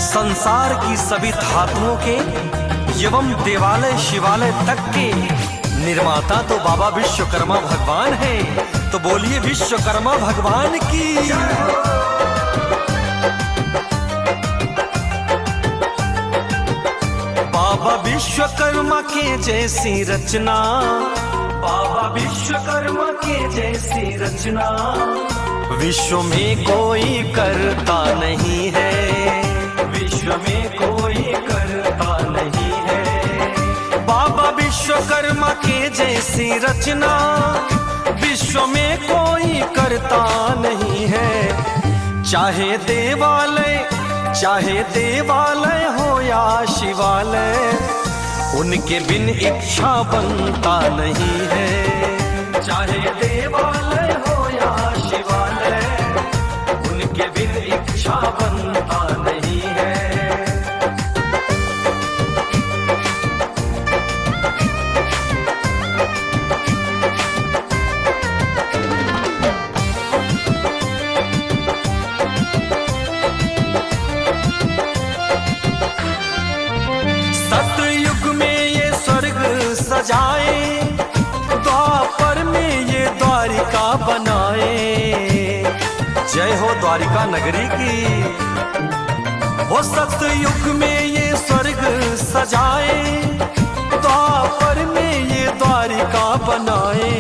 संसार की सभी धातुओं के एवं देवालय शिवालय तक के निर्माता तो बाबा विश्वकर्मा भगवान हैं। तो बोलिए विश्वकर्मा भगवान की। बाबा विश्वकर्मा के जैसी रचना, बाबा विश्वकर्मा के जैसी रचना विश्व में कोई करता नहीं है, विश्व में कोई करता नहीं है। बाबा विश्वकर्मा के जैसी रचना विश्व में कोई करता नहीं है। चाहे देवालय हो या शिवालय, उनके बिन इच्छा बनता नहीं है। चाहे देवालय हो या शिवालय, उनके बिन इच्छा बनता नहीं है। सतयुग में ये स्वर्ग सजाए, द्वापर में ये द्वारिका बनाए। जय हो द्वारिका नगरी की। वो सतयुग में ये स्वर्ग सजाए, द्वापर में ये द्वारिका बनाए।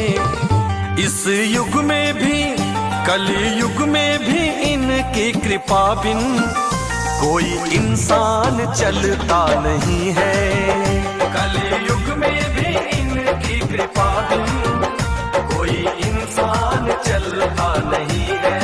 इस युग में भी कलयुग में भी इनकी कृपा बिन कोई इंसान चलता नहीं है। कलयुग में भी इनकी कृपा बिन कोई इंसान चलता नहीं है।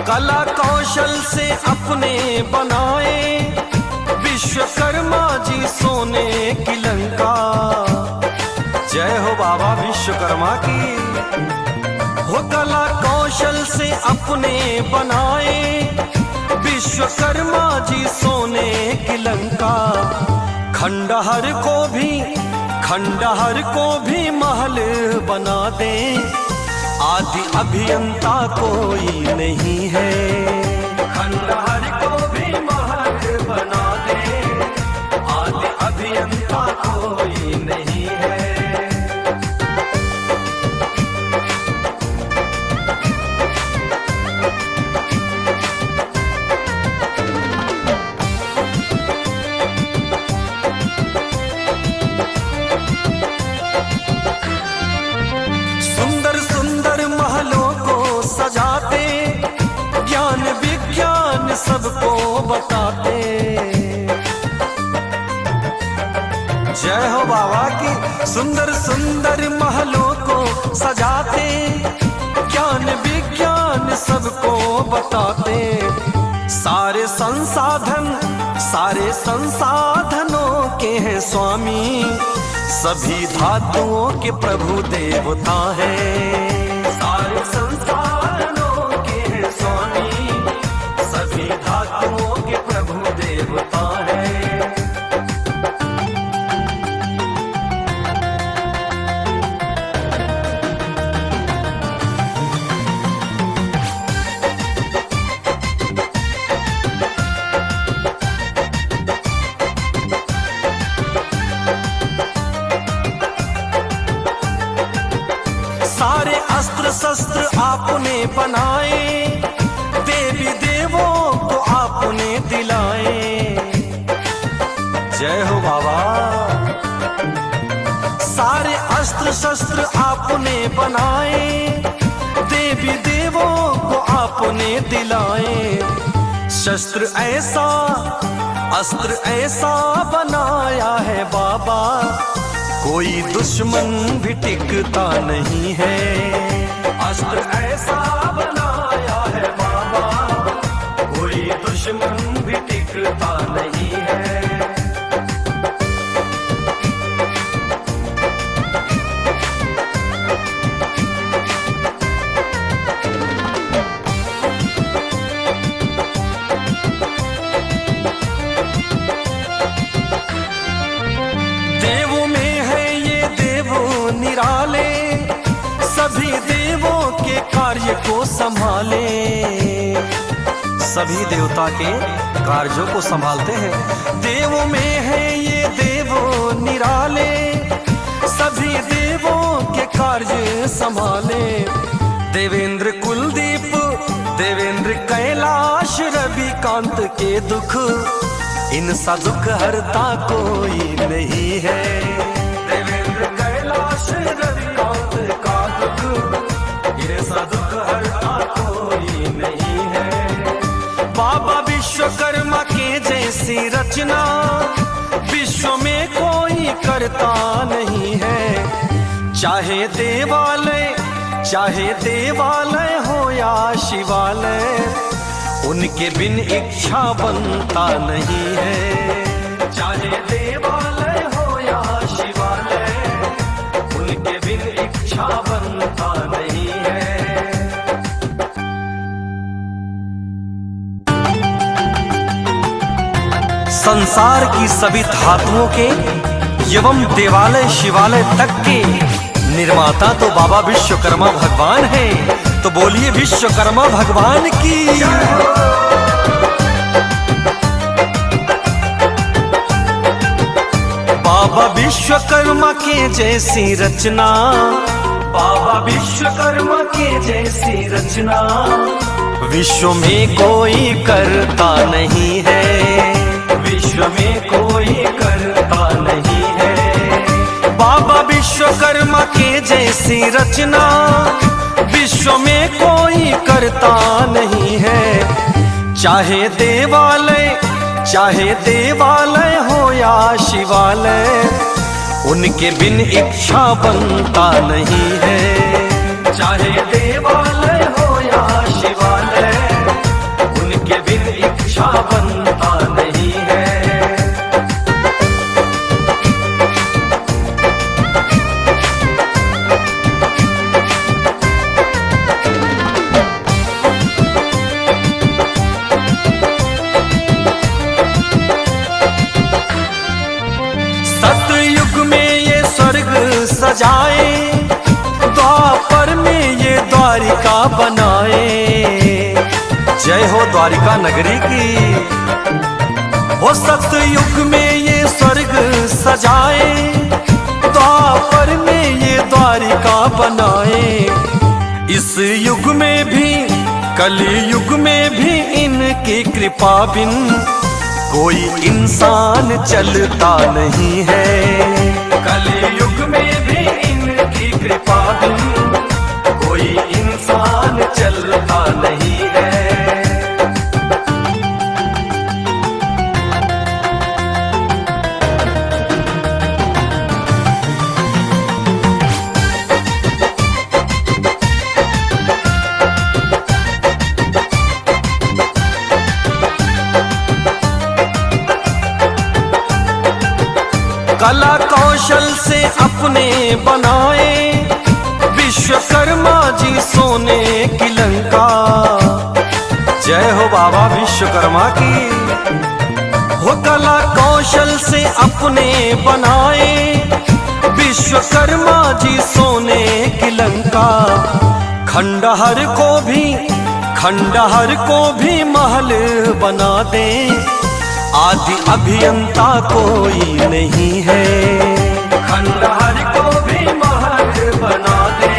कला कौशल से अपने बनाए विश्वकर्मा जी सोने की लंका। जय हो बाबा विश्वकर्मा की। वो कला कौशल से अपने बनाए विश्वकर्मा जी सोने की लंका। खंडहर को भी महल बना दे, आदि अभियंता कोई नहीं है। खंडहर को भी महल बना दे, आदि अभियंता कोई नहीं है। सजाते ज्ञान विज्ञान सबको बताते। जय हो बाबा की। सुंदर सुंदर महलों को सजाते, ज्ञान विज्ञान सबको बताते। सारे संसाधनों के हैं स्वामी, सभी धातुओं के प्रभु देवता हैं। सारे संसाधनों के हैं स्वामी, सभी धातुओं के प्रभु देवता हैं। सारे अस्त्र शस्त्र आपने बनाए, देवी देवों को आपने दिलाए। जय हो बाबा। सारे अस्त्र शस्त्र आपने बनाए, देवी देवों को आपने दिलाए। शस्त्र ऐसा अस्त्र ऐसा बनाया है बाबा, कोई दुश्मन भी टिकता नहीं है। अस्त्र ऐसा बनाया है बाबा, कोई दुश्मन भी टिकता नहीं है। संभाले। सभी देवता के कार्यों को संभालते हैं। देवों में है ये देवो निराले, सभी देवों के कार्य संभाले। देवेंद्र कुलदीप, देवेंद्र कैलाश, रविकांत के दुख इनसा दुख हरता कोई नहीं है। देवेंद्र कैलाश रविकांत का दुख इनसा दुख हरता कोई नहीं है। बाबा विश्वकर्मा के जैसी रचना विश्व में कोई करता नहीं है। चाहे देवालय हो या शिवालय, उनके बिन इच्छा बनता नहीं है। चाहे देवालय हो या शिवालय, उनके बिन इच्छा बनता नहीं है। संसार की सभी धातुओं के एवं देवालय शिवालय तक के निर्माता तो बाबा विश्वकर्मा भगवान हैं। तो बोलिए विश्वकर्मा भगवान की। बाबा विश्वकर्मा के जैसी रचना, बाबा विश्वकर्मा के जैसी रचना विश्व में कोई करता नहीं है। विश्व में कोई करता नहीं है। बाबा विश्वकर्मा के जैसी रचना विश्व में कोई करता नहीं है। चाहे देवालय हो या शिवालय, उनके बिन इच्छा बनता नहीं है। चाहे देवालय हो या शिवालय, उनके बिन इच्छा बनता नहीं है। सजाए, द्वापर में ये द्वारिका बनाए। जय हो द्वारिका नगरी की। हो सतयुग में ये स्वर्ग सजाए, द्वापर में ये द्वारिका बनाए। इस युग में भी कलयुग में भी इनकी कृपा बिन कोई इंसान चलता नहीं है। कलयुग में भी इनकी कृपा बिन कोई इंसान चलता नहीं है। कला कौशल से अपने बनाए विश्वकर्मा जी सोने की लंका। जय हो बाबा विश्वकर्मा की। हो कला कौशल से अपने बनाए विश्वकर्मा जी सोने की लंका। खंडहर को भी महल बना दे, आदि अभियंता कोई नहीं है। खंडहर को भी महल बना दे,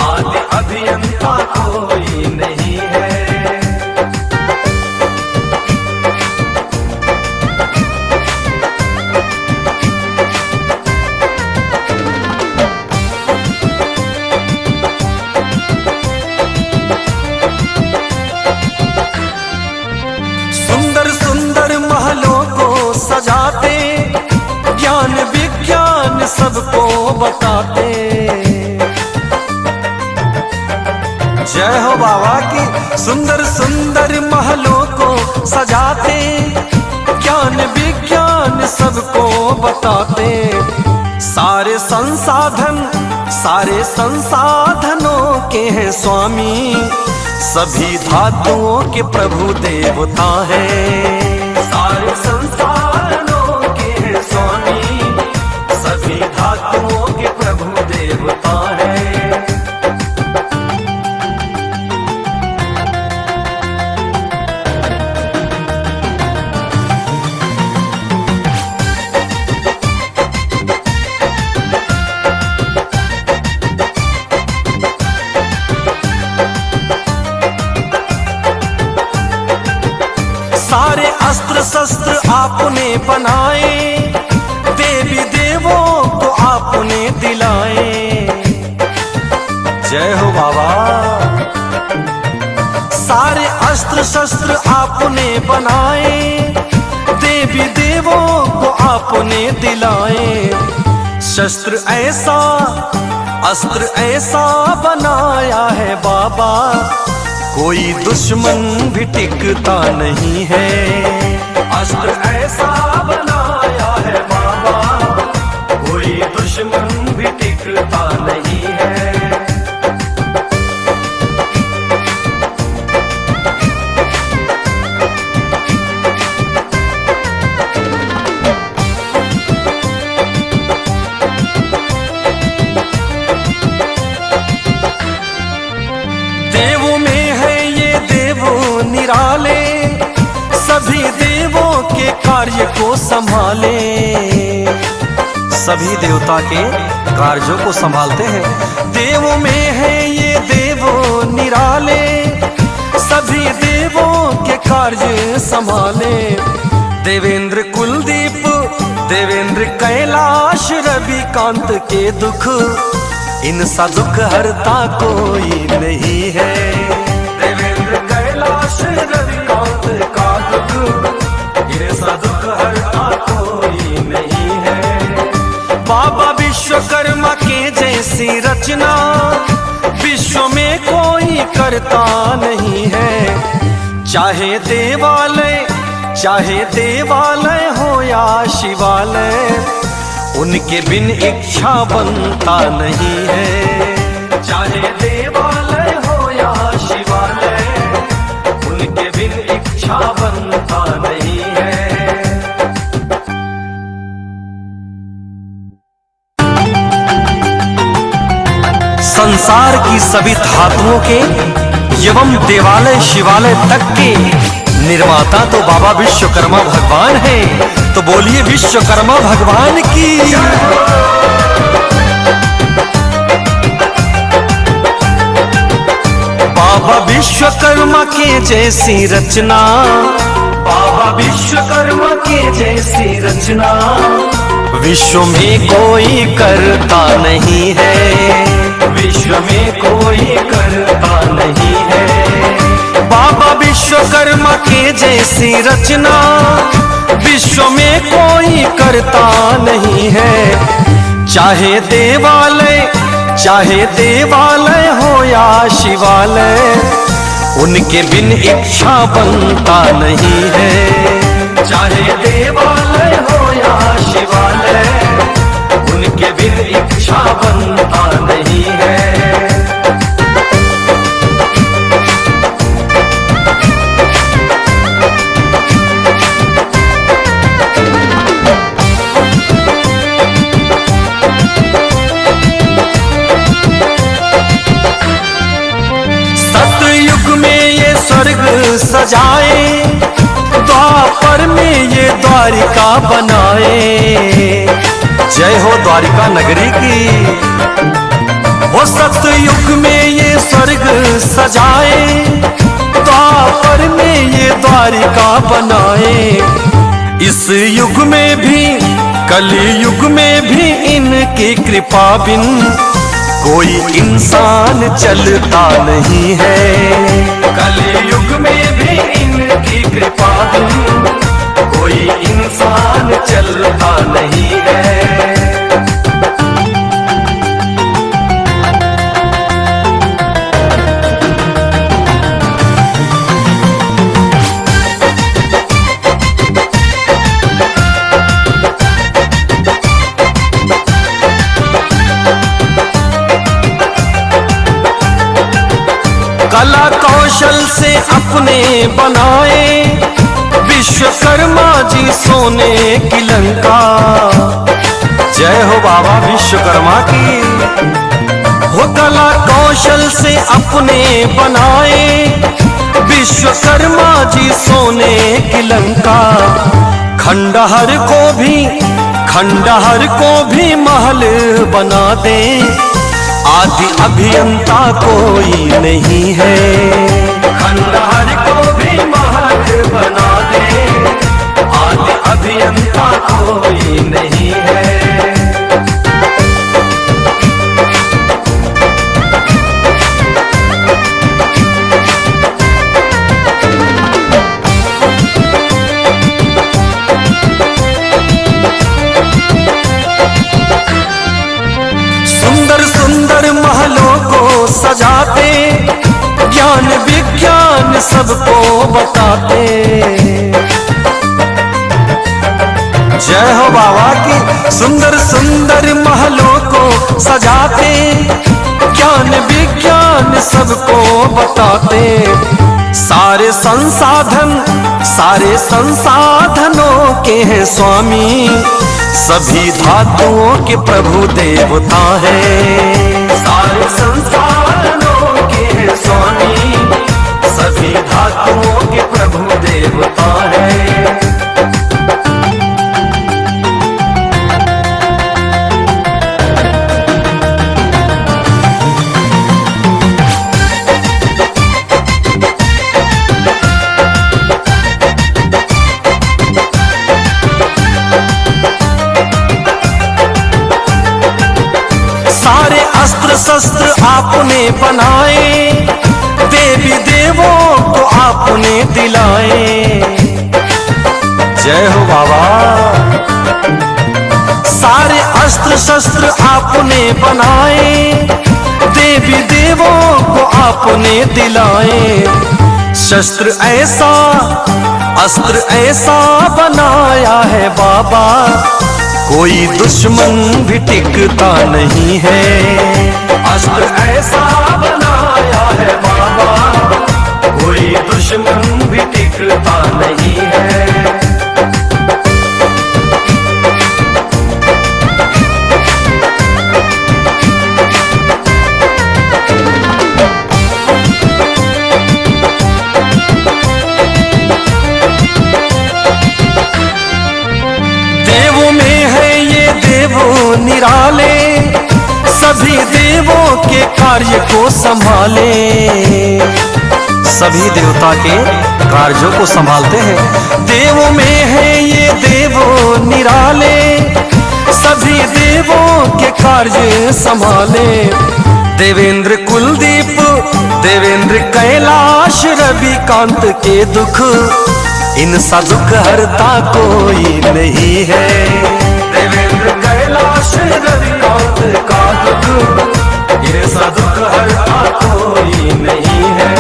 आदि अभियंता कोई नहीं है। सजाते, ज्ञान विज्ञान सबको बताते। जय हो बाबा की। सुंदर सुंदर महलों को सजाते, ज्ञान विज्ञान सबको बताते। सारे संसाधनों के हैं स्वामी, सभी धातुओं के प्रभु देवता हैं। सारे संसाधनों के हैं स्वामी, सभी धातुओं के प्रभु देवता हैं। बनाए, देवी देवों को आपने दिलाए। जय हो बाबा। सारे अस्त्र शस्त्र आपने बनाए, देवी देवों को आपने दिलाए। शस्त्र ऐसा अस्त्र ऐसा बनाया है बाबा, कोई दुश्मन भी टिकता नहीं है। अस्त्र ऐसा बनाया है बाबा, कोई दुश्मन भी टिकता नहीं है। देवों में है ये देवों निराले, सभी देवों के कार्य को संभाले। सभी देवता के कार्यों को संभालते हैं। देवों में है ये देवों निराले, सभी देवों के कार्य संभाले। देवेंद्र कुलदीप, देवेंद्र कैलाश, रविकांत के दुख इनसा दुख हरता कोई नहीं है। देवेंद्र कैलाश रविकांत का दुख इनसा दुख हरता कोई नहीं है। बाबा विश्वकर्मा के जैसी रचना विश्व में कोई करता नहीं है। चाहे देवालय हो या शिवालय, उनके बिन इच्छा बनता नहीं है। चाहे देवालय हो या शिवालय, उनके बिन इच्छा बनता नहीं है। संसार की सभी धातुओं के एवं देवालय शिवालय तक के निर्माता तो बाबा विश्वकर्मा भगवान हैं। तो बोलिए विश्वकर्मा भगवान की। बाबा विश्वकर्मा के जैसी रचना, बाबा विश्वकर्मा के जैसी रचना विश्व में कोई करता नहीं है। विश्व में कोई करता नहीं है। बाबा विश्वकर्मा के जैसी रचना विश्व में कोई करता नहीं है। चाहे देवालय हो या शिवालय, उनके बिन इच्छा बनता नहीं है। चाहे देवालय हो या शिवालय, उनके बिन इच्छा बनता नहीं है। सजाए, द्वापर में ये द्वारिका बनाए। जय हो द्वारिका नगरी की। वो सतयुग में ये स्वर्ग सजाए, द्वापर में ये द्वारिका बनाए। इस युग में भी कलयुग में भी इनकी कृपा बिन कोई इंसान चलता नहीं है। कलयुग में भी इनकी कृपा बिन कोई इंसान चलता नहीं है। कला कौशल से अपने बनाए विश्वकर्मा जी सोने की लंका। जय हो बाबा विश्वकर्मा की। हो कला कौशल से अपने बनाए विश्वकर्मा जी सोने की लंका। खंडहर को भी महल बना दे, आदि अभियंता कोई नहीं है। खंडहर को भी महल बना दे, आदि अभियंता कोई नहीं है। सुंदर सुंदर महलों को सजाते, ज्ञान विज्ञान सबको बताते। जय हो बाबा की। सुंदर सुंदर महलों को सजाते, ज्ञान विज्ञान सबको बताते। सारे संसाधनों के हैं स्वामी, सभी धातुओं के प्रभु देवता हैं। सारे संसाधनों के हैं स्वामी, सभी धातुओं के प्रभु देवता हैं। सारे अस्त्र शस्त्र आपने बनाए, देवी देवों को आपने दिलाए। जय हो बाबा। सारे अस्त्र शस्त्र आपने बनाए, देवी देवों को आपने दिलाए। शस्त्र ऐसा अस्त्र ऐसा बनाया है बाबा, कोई दुश्मन भी टिकता नहीं है। अस्त्र ऐसा बनाया है बाबा, कोई दुश्मन भी टिकता नहीं है। देवों में है ये देवों निराले, सभी देवों के कार्य को संभाले। सभी देवता के कार्यों को संभालते हैं। देवों में है ये देवों निराले, सभी देवों के कार्य संभाले। देवेंद्र कुलदीप, देवेंद्र कैलाश, रविकांत के दुख इनसा दुख हरता कोई नहीं है। देवेंद्र कैलाश रविकांत का दुख इनसा दुख हरता कोई नहीं है।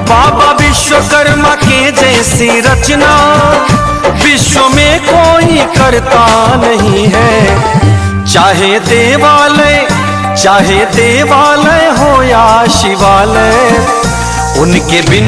बाबा विश्वकर्मा के जैसी रचना विश्व में कोई करता नहीं है। चाहे देवालय हो या शिवालय, उनके बिन